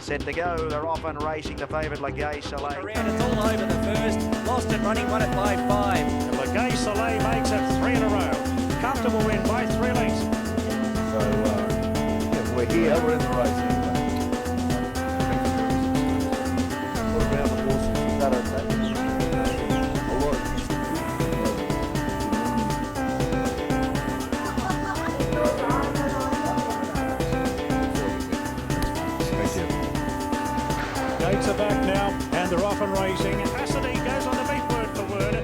set to go. They're off and racing the favourite Lagay Soleil. Around, it's all over the first. Lost it running 1 at 5.5. Lagay Soleil makes it 3 in a row. Comfortable win by 3 lengths. So if we're here, we're in the race anyway. What about the horses? Is that okay? A lot of Gates are back now, and they're off and racing. Cassidy goes on the beat word for word.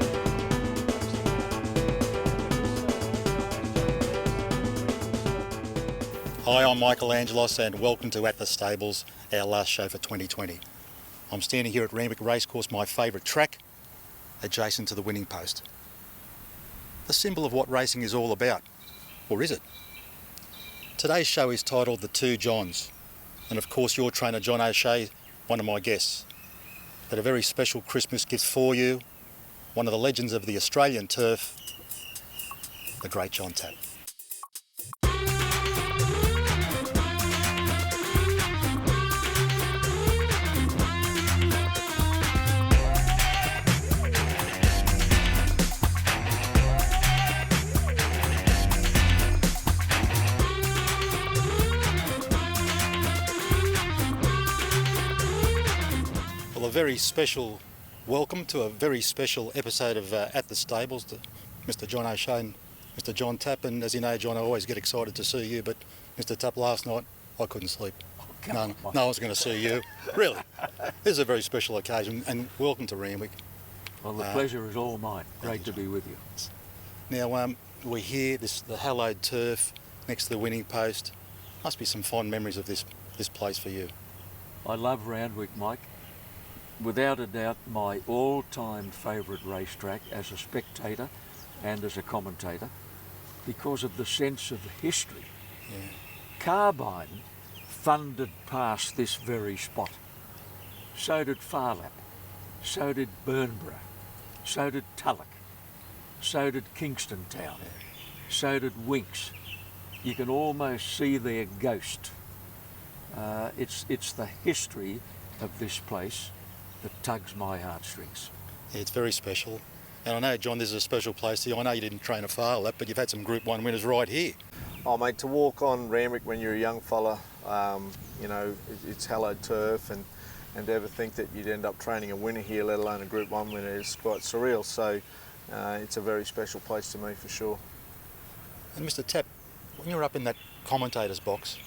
Hi, I'm Michael Angelos and welcome to At the Stables, our last show for 2020. I'm standing here at Randwick Racecourse, my favourite track, adjacent to the winning post. The symbol of what racing is all about, or is it? Today's show is titled The Two Johns, and of course your trainer John O'Shea, one of my guests. But a very special Christmas gift for you, one of the legends of the Australian turf, the great John Tapp. Well, a very special welcome to a very special episode of At the Stables to Mr. John O'Shea and Mr. John Tapp. And as you know, John, I always get excited to see you, but Mr. Tapp, last night I couldn't sleep. No one was going to see you. Really. This is a very special occasion, and welcome to Randwick. Well, the pleasure is all mine. Great to be with you. Now, we're here, the hallowed turf next to the winning post. Must be some fond memories of this place for you. I love Randwick, Mike. Without a doubt, my all-time favourite racetrack as a spectator and as a commentator, because of the sense of history. Yeah. Carbine thundered past this very spot. So did Farlap. So did Burnborough. So did Tulloch. So did Kingston Town. Yeah. So did Winks. You can almost see their ghost. It's the history of this place that tugs my heartstrings. Yeah, it's very special. And I know, John, this is a special place to you. I know you didn't train a Farlap, but you've had some Group 1 winners right here. Oh mate, to walk on Randwick when you're a young fella, you know, it's hallowed turf, and to ever think that you'd end up training a winner here, let alone a Group 1 winner, is quite surreal. So it's a very special place to me for sure. And Mr. Tapp, when you were up in that commentator's box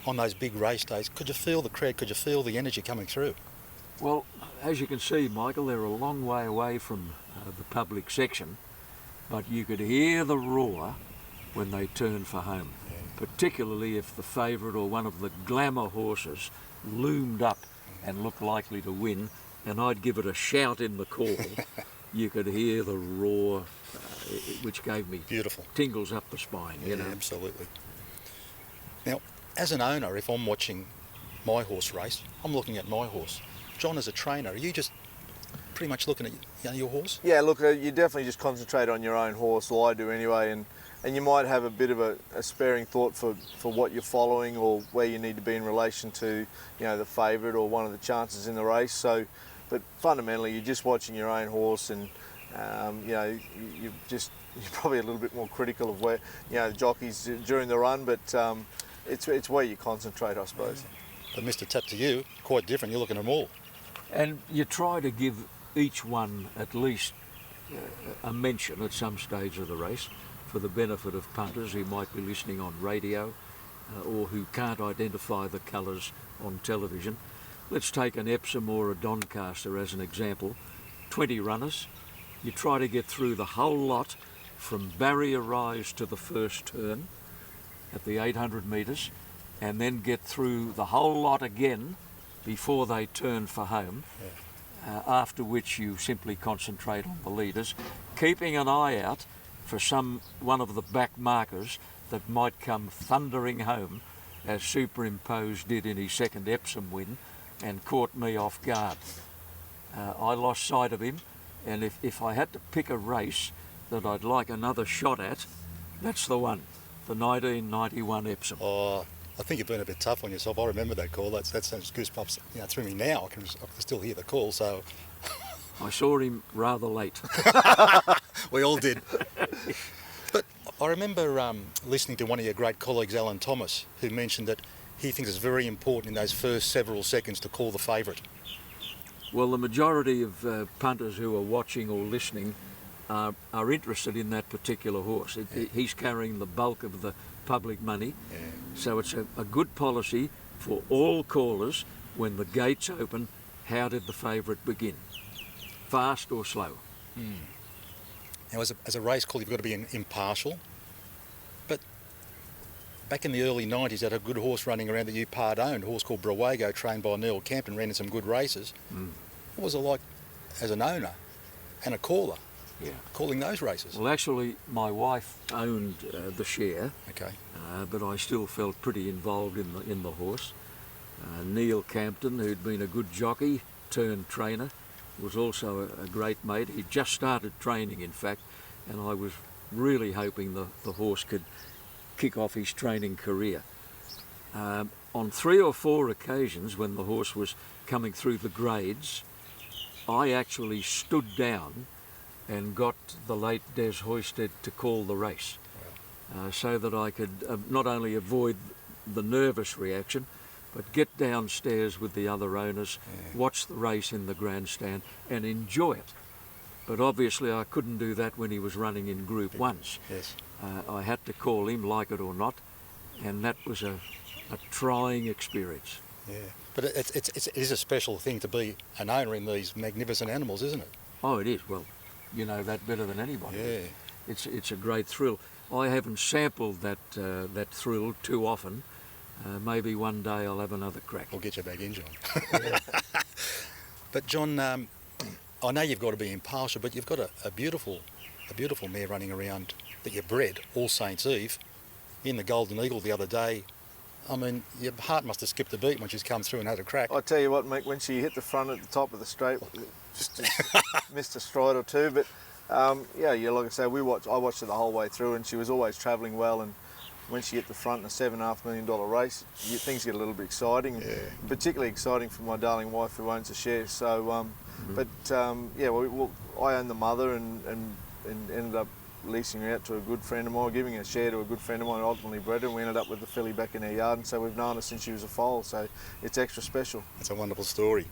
on those big race days, could you feel the crowd, could you feel the energy coming through? Well, as you can see, Michael, they're a long way away from the public section, but you could hear the roar when they turn for home, particularly if the favourite or one of the glamour horses loomed up and looked likely to win, and I'd give it a shout in the call. You could hear the roar, which gave me Beautiful. Tingles up the spine, you know. Absolutely. Now, as an owner, if I'm watching my horse race, I'm looking at my horse. John, as a trainer, are you just pretty much looking at your horse? Yeah, look, you definitely just concentrate on your own horse, well I do anyway, and you might have a bit of a sparing thought for what you're following or where you need to be in relation to, you know, the favourite or one of the chances in the race. So, but fundamentally, you're just watching your own horse, and you know, you're probably a little bit more critical of where, you know, the jockeys during the run, but it's where you concentrate, I suppose. But Mr. Tapp, to you, quite different. You're looking at them all. And you try to give each one at least a mention at some stage of the race for the benefit of punters who might be listening on radio or who can't identify the colours on television. Let's take an Epsom or a Doncaster as an example. 20 runners. You try to get through the whole lot from barrier rise to the first turn at the 800 metres, and then get through the whole lot again before they turn for home, after which you simply concentrate on the leaders, keeping an eye out for one of the back markers that might come thundering home, as Superimpose did in his second Epsom win and caught me off guard. I lost sight of him, and if I had to pick a race that I'd like another shot at, that's the one, the 1991 Epsom. Oh, I think you've been a bit tough on yourself. I remember that call. That's goosebumps, through me now. I can still hear the call. So I saw him rather late. we all did. But I remember listening to one of your great colleagues, Alan Thomas, who mentioned that he thinks it's very important in those first several seconds to call the favourite. Well, the majority of punters who are watching or listening are interested in that particular horse. He's carrying the bulk of the public money, so it's a good policy for all callers when the gates open. How did the favourite begin? Fast or slow? Now, as a race call, you've got to be impartial. But back in the early 90s, they had a good horse running around that you part-owned, a horse called Brawago, trained by Neil Campton, ran in some good races. What was it like as an owner and a caller, calling those races? Well, actually, my wife owned the share, Okay. but I still felt pretty involved in the horse. Neil Campton, who'd been a good jockey turned trainer, was also a great mate. He'd just started training, in fact, and I was really hoping the horse could kick off his training career. On 3 or 4 occasions when the horse was coming through the grades, I actually stood down and got the late Des Hoysted to call the race, so that I could not only avoid the nervous reaction, but get downstairs with the other owners, watch the race in the grandstand and enjoy it. But obviously I couldn't do that when he was running in Group 1s. Yes. I had to call him, like it or not, and that was a trying experience. Yeah. But it is a special thing to be an owner in these magnificent animals, isn't it? Oh, it is. Well, you know that better than anybody. Yeah. It's a great thrill. I haven't sampled that thrill too often. Maybe one day I'll have another crack. We'll get you back in, John. But John, I know you've got to be impartial, but you've got a beautiful mare running around that you bred All Saints Eve in the Golden Eagle the other day. I mean, your heart must have skipped a beat when she's come through and had a crack. I tell you what, Mick, when she hit the front at the top of the straight, just missed a stride or two. But like I say, I watched it the whole way through, and she was always travelling well. And when she hit the front in a $7.5 million race, things get a little bit exciting. Yeah. Particularly exciting for my darling wife who owns a share. So, I own the mother and ended up leasing her out to a good friend of mine, giving a share to a good friend of mine, ultimately bred her, and we ended up with the filly back in our yard, and so we've known her since she was a foal, so it's extra special. That's a wonderful story.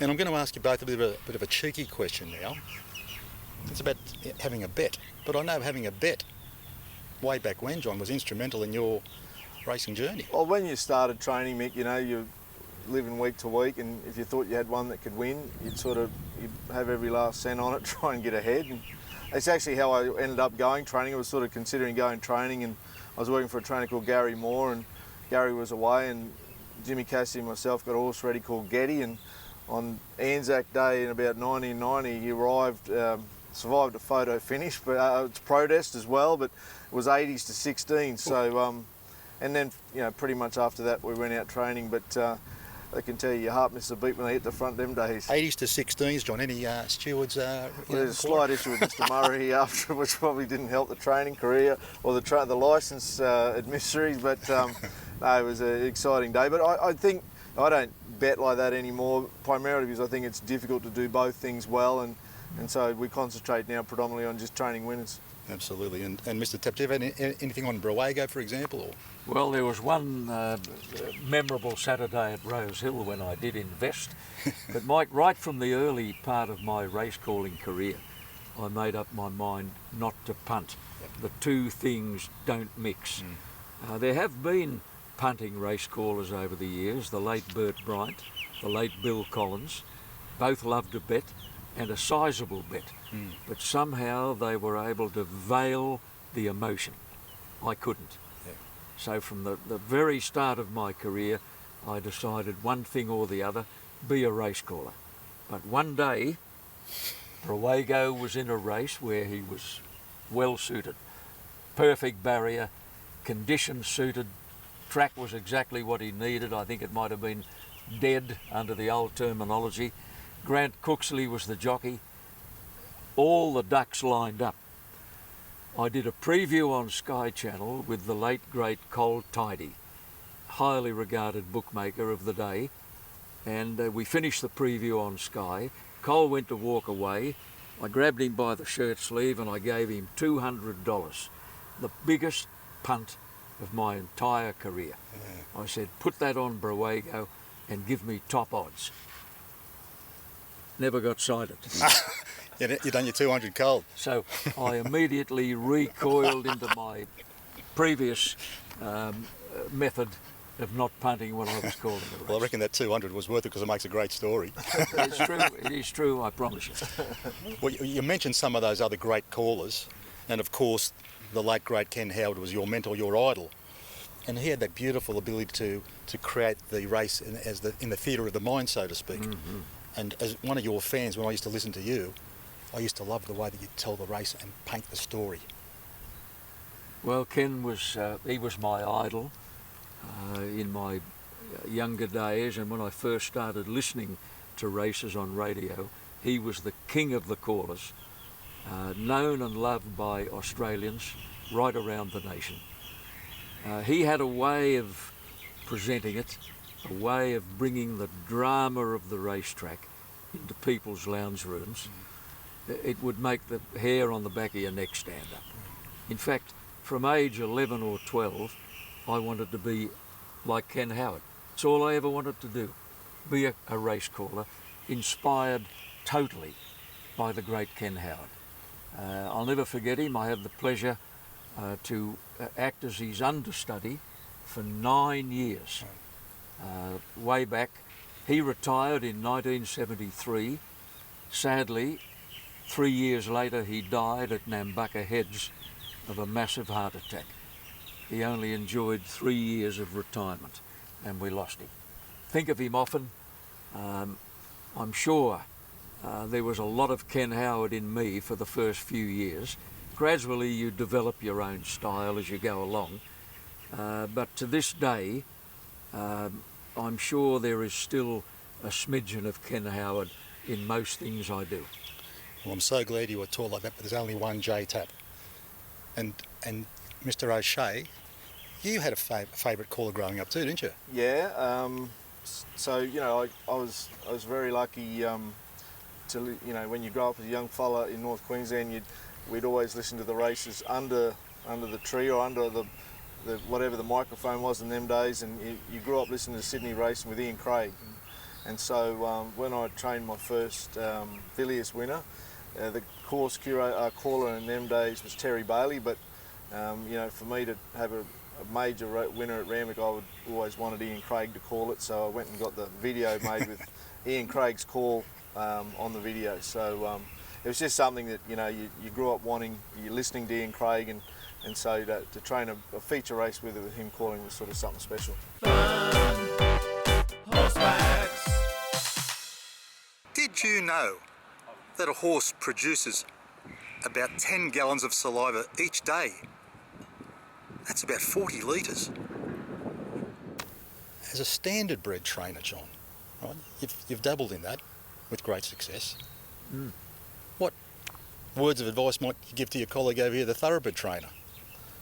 And I'm going to ask you both a bit of a cheeky question now. It's about having a bet, but I know having a bet way back when, John, was instrumental in your racing journey. Well, when you started training, Mick, you're living week to week, and if you thought you had one that could win, you'd have every last cent on it, try and get ahead. And it's actually how I ended up going training. I was sort of considering going training, and I was working for a trainer called Gary Moore, and Gary was away, and Jimmy Cassidy and myself got a horse ready called Getty, and on Anzac Day in about 1990 he arrived, survived a photo finish, but it's protest as well, but it was 80s to 16, so and then pretty much after that we went out training, but I can tell you your heart missed a beat when they hit the front them days. 80s to 16s, John. Any stewards? There's a slight issue with Mr. Murray after, which probably didn't help the training career or the licence administraries, but no, it was an exciting day. But I think I don't bet like that anymore, primarily because I think it's difficult to do both things well, and so we concentrate now predominantly on just training winners. Absolutely. And Mr. Tapp, do you have anything on Brawago, for example? Or? Well, there was one memorable Saturday at Rose Hill when I did invest. But Mike, right from the early part of my race calling career, I made up my mind not to punt. The two things don't mix. There have been punting race callers over the years, the late Bert Bryant, the late Bill Collins, both loved a bet, and a sizable bet, but somehow they were able to veil the emotion. I couldn't. Yeah. So from the very start of my career, I decided one thing or the other, be a race caller. But one day, Brawago was in a race where he was well suited. Perfect barrier, conditions suited, track was exactly what he needed. I think it might have been dead under the old terminology. Grant Cooksley was the jockey. All the ducks lined up. I did a preview on Sky Channel with the late great Cole Tidy, highly regarded bookmaker of the day, and we finished the preview on Sky. Cole went to walk away. I grabbed him by the shirt sleeve and I gave him $200, the biggest punt of my entire career. Yeah. I said, put that on Brawago and give me top odds. Never got cited. You done your 200 cold. So I immediately recoiled into my previous method of not punting when I was calling the race. Well, I reckon that 200 was worth it because it makes a great story. It's true. It is true, I promise you. Well, you mentioned some of those other great callers, and of course the late great Ken Howard was your mentor, your idol, and he had that beautiful ability to create the race in the theatre of the mind, so to speak. Mm-hmm. And as one of your fans, when I used to listen to you, I used to love the way that you tell the race and paint the story. Well, Ken was he was my idol in my younger days, and when I first started listening to races on radio, he was the king of the callers, known and loved by Australians right around the nation. He had a way of presenting it, a way of bringing the drama of the racetrack into people's lounge rooms. It would make the hair on the back of your neck stand up. In fact, from age 11 or 12, I wanted to be like Ken Howard. It's all I ever wanted to do, be a race caller, inspired totally by the great Ken Howard. I'll never forget him. I had the pleasure to act as his understudy for 9 years. Way back, he retired in 1973. Sadly, 3 years later he died at Nambucca Heads of a massive heart attack. He only enjoyed 3 years of retirement and we lost him. Think of him often. I'm sure there was a lot of Ken Howard in me for the first few years. Gradually you develop your own style as you go along. But to this day, I'm sure there is still a smidgen of Ken Howard in most things I do. Well, I'm so glad you were taught like that, but there's only one J Tap. And Mr. O'Shea, you had a favourite caller growing up too, didn't you? Yeah. So you know, I was very lucky to, you know, when you grow up as a young fella in North Queensland, we'd always listen to the races under the tree or under the whatever the microphone was in them days, and you grew up listening to Sydney racing with Ian Craig. And so when I trained my first Villiers winner, the course caller in them days was Terry Bailey, but you know, for me to have a major winner at Randwick, I would always wanted Ian Craig to call it, so I went and got the video made with Ian Craig's call on the video. So it was just something that, you know, you grew up wanting, you're listening to Ian Craig, and so to train a feature race with him calling was sort of something special. Did you know that a horse produces about 10 gallons of saliva each day? That's about 40 litres. As a standard bred trainer, John, right, you've dabbled in that with great success. Mm. What words of advice might you give to your colleague over here, the thoroughbred trainer?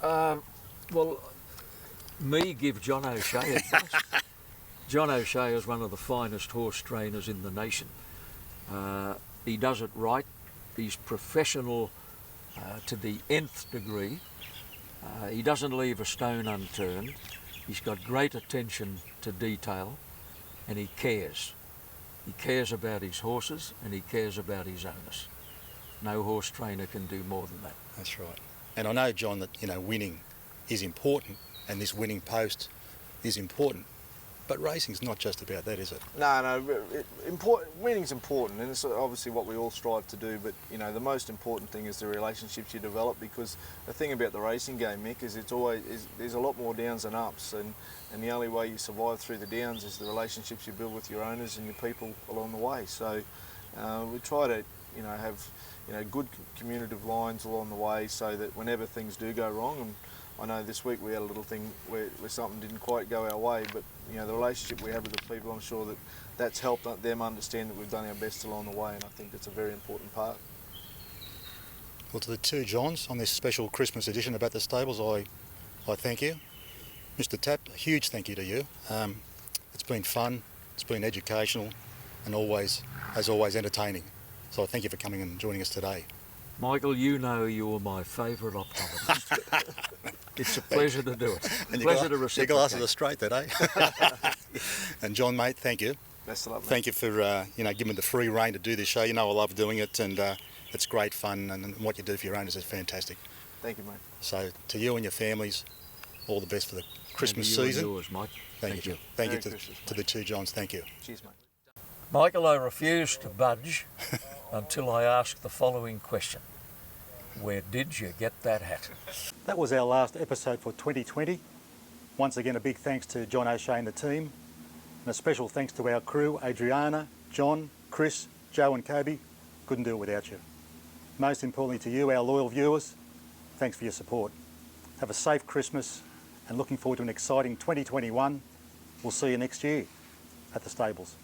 Well, me give John O'Shea advice. John O'Shea is one of the finest horse trainers in the nation. He does it right. He's professional to the nth degree. He doesn't leave a stone unturned. He's got great attention to detail, and he cares. He cares about his horses and he cares about his owners. No horse trainer can do more than that. That's right. And I know, John, that, you know, winning is important, and this winning post is important. But racing's not just about that, is it? No. Winning's important, and it's obviously what we all strive to do. But you know, the most important thing is the relationships you develop. Because the thing about the racing game, Mick, is there's a lot more downs than ups, and the only way you survive through the downs is the relationships you build with your owners and your people along the way. So we try to, you know, have, you know, good communicative lines along the way, so that whenever things do go wrong, and I know this week we had a little thing where something didn't quite go our way, but you know, the relationship we have with the people, I'm sure that's helped them understand that we've done our best along the way, and I think that's a very important part. Well, to the two Johns on this special Christmas edition about the stables, I thank you. Mr. Tapp, a huge thank you to you. It's been fun, it's been educational, and as always, entertaining. So I thank you for coming and joining us today. Michael, you know you're my favourite optometrist. It's a pleasure to do it. And Pleasure to your reciprocate. glasses are straight today. And John, mate, thank you. Best of luck, mate. Thank you for giving me the free rein to do this show. You know I love doing it, and it's great fun, and what you do for your owners is fantastic. Thank you, mate. So to you and your families, all the best for the Christmas And you and season. yours, Mike. Thank you. Thank you to the two Johns. Thank you. Cheers, mate. Michael, I refuse to budge until I ask the following question. Where did you get that hat? That was our last episode for 2020. Once again, a big thanks to John O'Shea and the team, and a special thanks to our crew, Adriana, John, Chris, Joe and Kobe. Couldn't do it without you. Most importantly to you, our loyal viewers, thanks for your support. Have a safe Christmas and looking forward to an exciting 2021. We'll see you next year at the stables.